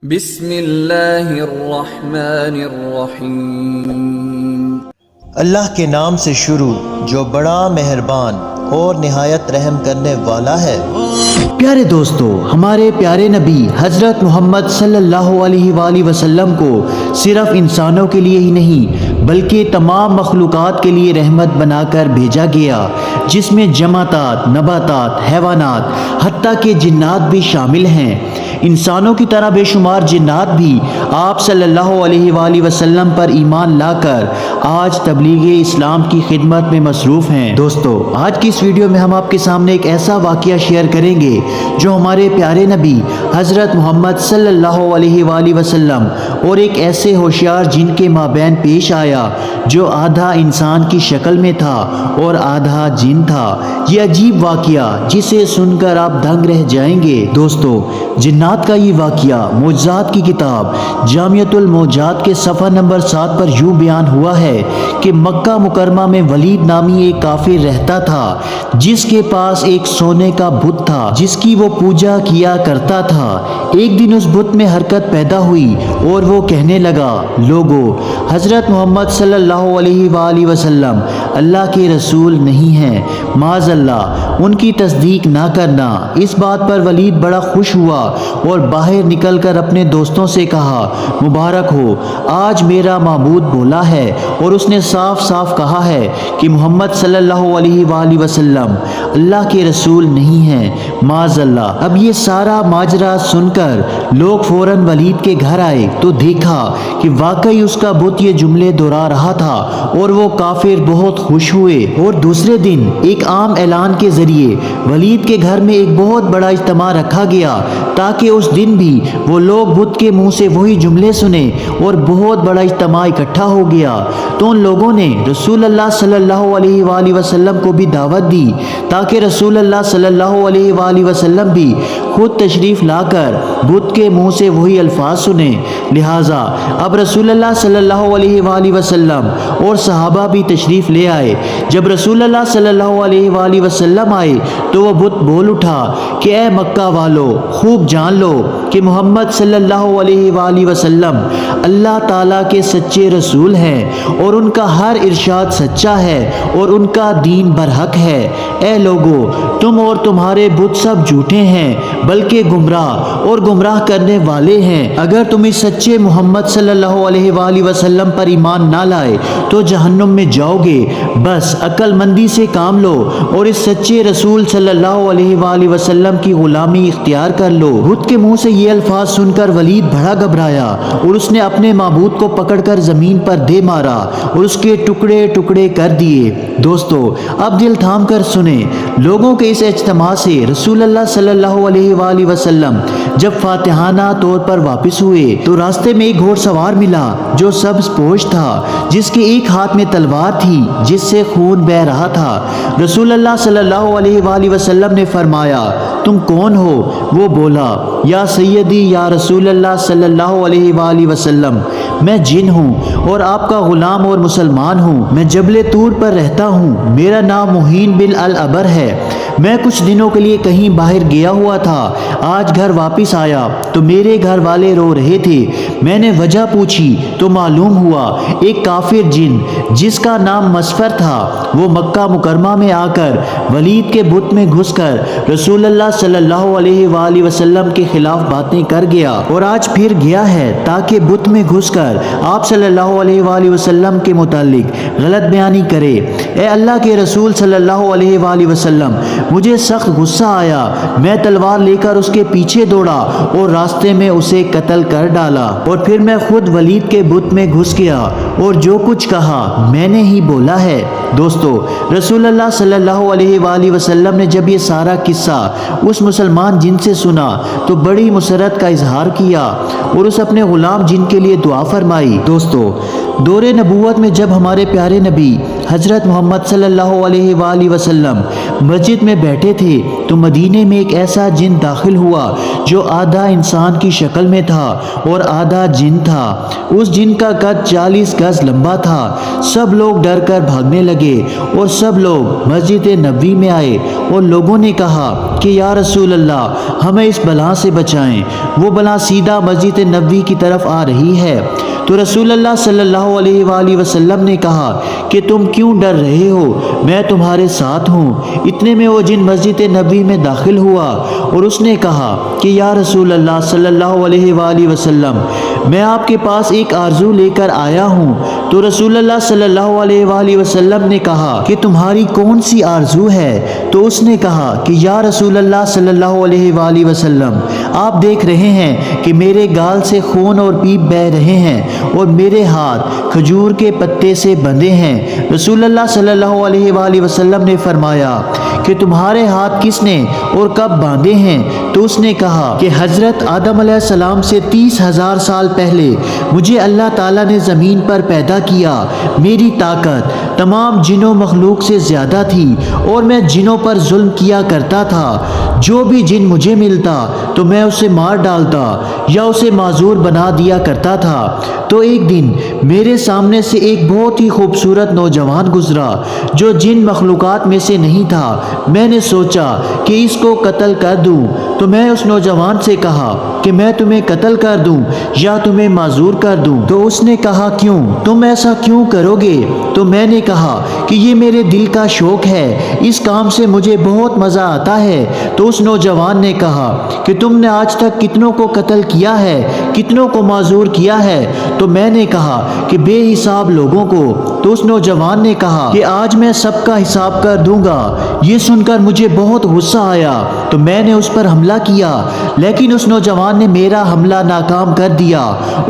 بسم اللہ الرحمن الرحیم۔ اللہ کے نام سے شروع جو بڑا مہربان اور نہایت رحم کرنے والا ہے۔ پیارے دوستو، ہمارے پیارے نبی حضرت محمد صلی اللہ علیہ وآلہ وسلم کو صرف انسانوں کے لیے ہی نہیں بلکہ تمام مخلوقات کے لیے رحمت بنا کر بھیجا گیا، جس میں جمادات، نباتات، حیوانات، حتیٰ کہ جنات بھی شامل ہیں۔ انسانوں کی طرح بے شمار جنات بھی آپ صلی اللہ علیہ وآلہ وسلم پر ایمان لا کر آج تبلیغ اسلام کی خدمت میں مصروف ہیں۔ دوستو، آج کی اس ویڈیو میں ہم آپ کے سامنے ایک ایسا واقعہ شیئر کریں گے جو ہمارے پیارے نبی حضرت محمد صلی اللہ علیہ وآلہ وسلم اور ایک ایسے ہوشیار جن کے مابین پیش آیا جو آدھا انسان کی شکل میں تھا اور آدھا جن تھا۔ یہ عجیب واقعہ جسے سن کر آپ دنگ رہ جائیں گے۔ دوستو، جنات کا یہ واقعہ معجزات کی کتاب جامعۃ المعجزات کے صفحہ نمبر 7 پر یوں بیان ہوا ہے کہ مکہ مکرمہ میں ولید نامی ایک کافر رہتا تھا جس کے پاس ایک سونے کا بت تھا جس کی وہ پوجا کیا کرتا تھا۔ ایک دن اس بت میں حرکت پیدا ہوئی اور وہ کہنے لگا، لوگو، حضرت محمد صلی اللہ علیہ وآلہ وسلم اللہ کے رسول نہیں ہیں، معاذ اللہ، ان کی تصدیق نہ کرنا۔ اس بات پر ولید بڑا خوش ہوا اور باہر نکل کر اپنے دوستوں سے کہا، مبارک ہو، آج میرا معبود بولا ہے اور اس نے صاف صاف کہا ہے کہ محمد صلی اللہ علیہ وآلہ وسلم اللہ کے رسول نہیں ہیں، معاذ اللہ۔ اب یہ سارا ماجرا سن کر لوگ فوراً ولید کے گھر آئے تو دیکھا کہ واقعی اس کا بت یہ جملے دہرا رہا تھا اور وہ کافر بہت خوش ہوئے۔ اور دوسرے دن ایک عام اعلان کے ذریعے ولید کے گھر میں ایک بہت بڑا اجتماع رکھا گیا تاکہ اس دن بھی وہ لوگ بت کے منہ سے وہی جملے سنیں، اور بہت بڑا اجتماع اکٹھا ہو گیا۔ تو ان لوگوں نے رسول اللہ صلی اللہ علیہ وآلہ وسلم کو بھی دعوت دی تاکہ رسول اللہ صلی اللہ علیہ وآلہ وسلم بھی خود تشریف لا کر بت کے منہ سے وہی الفاظ سنیں۔ لہٰذا اب رسول اللہ صلی اللہ علیہ وآلہ وسلم اور صحابہ بھی تشریف لے آئے۔ جب رسول اللہ صلی اللہ علیہ وآلہ وسلم آئے تو وہ بت بول اٹھا کہ اے مکہ والو، خوب جان لو کہ محمد صلی اللہ علیہ وآلہ وسلم اللہ تعالیٰ کے سچے رسول ہیں اور ان کا ہر ارشاد سچا ہے اور ان کا دین برحق ہے۔ اے لوگو، تم اور تمہارے بت سب جھوٹے ہیں بلکہ گمراہ اور گمراہ کرنے والے ہیں۔ اگر تم اس سچے محمد صلی اللہ علیہ وآلہ وسلم پر ایمان نہ لائے تو جہنم میں جاؤ گے۔ بس عقل مندی سے کام لو اور اس سچے رسول صلی اللہ علیہ وآلہ وسلم کی غلامی اختیار کر لو۔ بت کے منہ سے یہ الفاظ سن کر ولید بڑا گھبرایا اور اس نے اپنے معبود کو پکڑ کر زمین پر دے مارا اور اس کے ٹکڑے ٹکڑے کر دیے۔ دوستو، اب دل تھام کر سنیں، لوگوں کے اس اجتماع سے رسول اللہ صلی اللہ علیہ وآلہ وسلم جب فاتحانہ طور پر واپس ہوئے تو راستے میں ایک گھوڑ سوار ملا جو سبز پوش تھا، جس کے ایک ہاتھ میں تلوار تھی جس سے خون بہہ رہا تھا۔ رسول اللہ صلی اللہ علیہ وآلہ وسلم نے فرمایا، تم کون ہو؟ وہ بولا، یا سیدی یا رسول اللہ صلی اللہ علیہ وآلہ وسلم، میں جن ہوں اور آپ کا غلام اور مسلمان ہوں۔ میں جبل طور پر رہتا ہوں، میرا نام مہین بن العبر ہے۔ میں کچھ دنوں کے لیے کہیں باہر گیا ہوا تھا، آج گھر واپس آیا تو میرے گھر والے رو رہے تھے۔ میں نے وجہ پوچھی تو معلوم ہوا ایک کافر جن جس کا نام مسفر تھا وہ مکہ مکرمہ میں آ کر ولید کے بت میں گھس کر رسول اللہ صلی اللہ علیہ وآلہ وسلم کے خلاف باتیں کر گیا، اور آج پھر گیا ہے تاکہ بت میں گھس کر آپ صلی اللہ علیہ وآلہ وسلم کے متعلق غلط بیانی کرے۔ اے اللہ کے رسول صلی اللہ علیہ وآلہ وسلم، مجھے سخت غصہ آیا، میں تلوار لے کر اس کے پیچھے دوڑا اور راستے میں اسے قتل کر ڈالا، اور پھر میں خود ولید کے بت میں گھس گیا اور جو کچھ کہا میں نے ہی بولا ہے۔ دوستو، رسول اللہ صلی اللہ علیہ وآلہ وسلم نے جب یہ سارا قصہ اس مسلمان جن سے سنا تو بڑی مسرت کا اظہار کیا اور اس اپنے غلام جن کے لیے دعا فرمائی۔ دوستو، دور نبوت میں جب ہمارے پیارے نبی حضرت محمد صلی اللہ علیہ وآلہ وسلم مسجد میں بیٹھے تھے تو مدینے میں ایک ایسا جن داخل ہوا جو آدھا انسان کی شکل میں تھا اور آدھا جن تھا۔ اس جن کا قد 40 گز لمبا تھا۔ سب لوگ ڈر کر بھاگنے لگے اور سب لوگ مسجد نبوی میں آئے اور لوگوں نے کہا، کہ یا رسول اللہ ہمیں اس بلا سے بچائیں، وہ بلا سیدھا مسجد نبوی کی طرف آ رہی ہے۔ تو رسول اللہ صلی اللہ علیہ وآلہ وسلم نے کہا کہ تم کیوں ڈر رہے ہو، میں تمہارے ساتھ ہوں۔ اتنے میں وہ جن مسجد نبوی میں داخل ہوا اور اس نے کہا کہ یا رسول اللہ صلی اللہ علیہ وآلہ وسلم میں آپ کے پاس ایک آرزو لے کر آیا ہوں۔ تو رسول اللہ صلی اللہ علیہ وآلہ وسلم نے کہا کہ تمہاری کون سی آرزو ہے؟ تو اس نے کہا کہ یا رسول اللہ صلی اللہ علیہ وآلہ وسلم آپ دیکھ رہے ہیں کہ میرے گال سے خون اور پیپ بہہ رہے ہیں اور میرے ہاتھ کھجور کے پتے سے بندھے ہیں۔ رسول اللہ صلی اللہ علیہ وآلہ وسلم نے فرمایا کہ تمہارے ہاتھ کس نے اور کب باندھے ہیں؟ تو اس نے کہا کہ حضرت آدم علیہ السلام سے 30,000 سال پہلے مجھے اللہ تعالیٰ نے زمین پر پیدا کیا۔ میری طاقت تمام جنوں مخلوق سے زیادہ تھی اور میں جنوں پر ظلم کیا کرتا تھا۔ جو بھی جن مجھے ملتا تو میں اسے مار ڈالتا یا اسے معذور بنا دیا کرتا تھا۔ تو ایک دن میرے سامنے سے ایک بہت ہی خوبصورت نوجوان گزرا جو جن مخلوقات میں سے نہیں تھا۔ میں نے سوچا کہ اس کو قتل کر دوں، تو میں اس نوجوان سے کہا کہ میں تمہیں قتل کر دوں یا تمہیں معذور کر دوں؟ تو اس نے کہا کیوں؟ تم ایسا کیوں کرو گے؟ تو میں نے کہا کہ یہ میرے دل کا شوق ہے، اس کام سے مجھے بہت مزہ آتا ہے۔ تو اس نوجوان نے کہا کہ تم نے آج تک کتنوں کو قتل کیا ہے، کتنوں کو معذور کیا ہے؟ تو میں نے کہا کہ بے حساب لوگوں کو۔ تو اس نوجوان نے کہا کہ آج میں سب کا حساب کر دوں گا۔ یہ سن کر مجھے بہت غصہ آیا تو میں نے اس پر حملہ کیا، لیکن اس نوجوان نے میرا حملہ ناکام کر دیا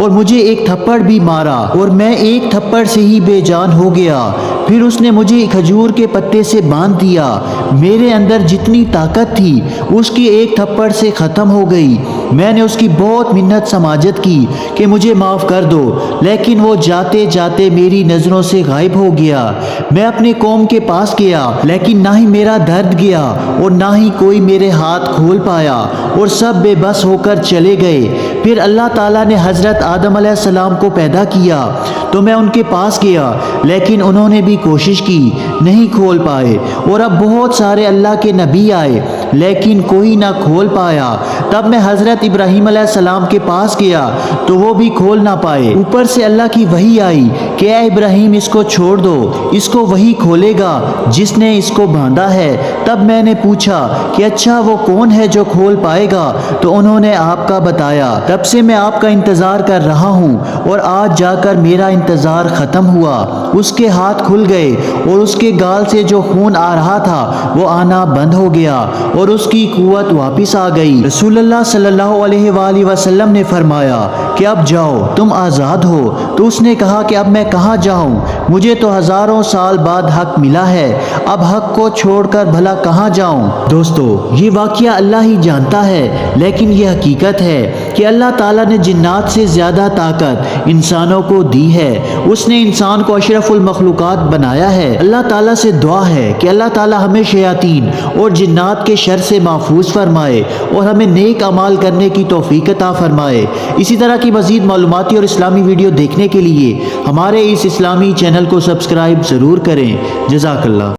اور مجھے ایک تھپڑ بھی مارا اور میں ایک تھپڑ سے ہی بے جان ہو گیا۔ پھر اس نے مجھے کھجور کے پتے سے باندھ دیا۔ میرے اندر جتنی طاقت تھی اس کی ایک تھپڑ سے ختم ہو گئی۔ میں نے اس کی بہت منت سماجت کی کہ مجھے معاف کر دو، لیکن وہ جاتے جاتے میری نظروں سے غائب ہو گیا۔ میں اپنے قوم کے پاس گیا، لیکن نہ ہی میرا درد گیا اور نہ ہی کوئی میرے ہاتھ کھول پایا اور سب بے بس ہو کر چلے گئے۔ پھر اللہ تعالیٰ نے حضرت آدم علیہ السلام کو پیدا کیا تو میں ان کے پاس گیا، لیکن انہوں نے بھی کوشش کی، نہیں کھول پائے۔ اور اب بہت سارے اللہ کے نبی آئے لیکن کوئی نہ کھول پایا۔ تب میں حضرت ابراہیم علیہ السلام کے پاس گیا تو وہ بھی کھول نہ پائے۔ اوپر سے اللہ کی وحی آئی کہ اے ابراہیم اس کو چھوڑ دو، اس کو وہی کھولے گا جس نے اس کو باندھا ہے۔ تب میں نے پوچھا کہ اچھا وہ کون ہے جو کھول پائے گا؟ تو انہوں نے آپ کا بتایا۔ تب سے میں آپ کا انتظار کر رہا ہوں اور آج جا کر میرا انتظار ختم ہوا۔ اس کے ہاتھ کھل گئے اور اس کے گال سے جو خون آ رہا تھا وہ آنا بند ہو گیا اور اس کی قوت واپس آ گئی۔ رسول اللہ صلی اللہ علیہ وآلہ وسلم نے فرمایا کہ اب جاؤ، تم آزاد ہو۔ تو اس نے کہا کہ اب میں کہاں جاؤں؟ مجھے تو ہزاروں سال بعد حق ملا ہے، اب حق کو چھوڑ کر بھلا کہاں جاؤں؟ دوستو، یہ واقعہ اللہ ہی جانتا ہے، لیکن یہ حقیقت ہے کہ اللہ تعالیٰ نے جنات سے زیادہ طاقت انسانوں کو دی ہے۔ اس نے انسان کو اشرف المخلوقات بنایا ہے۔ اللہ تعالیٰ سے دعا ہے کہ اللہ تعالیٰ ہمیں شیاطین اور جنات کے شر سے محفوظ فرمائے اور ہمیں نیک اعمال کرنے کی توفیق عطا فرمائے۔ اسی طرح کی مزید معلوماتی اور اسلامی ویڈیو دیکھنے کے لیے ہمارے اس اسلامی چینل کو سبسکرائب ضرور کریں۔ جزاک اللہ۔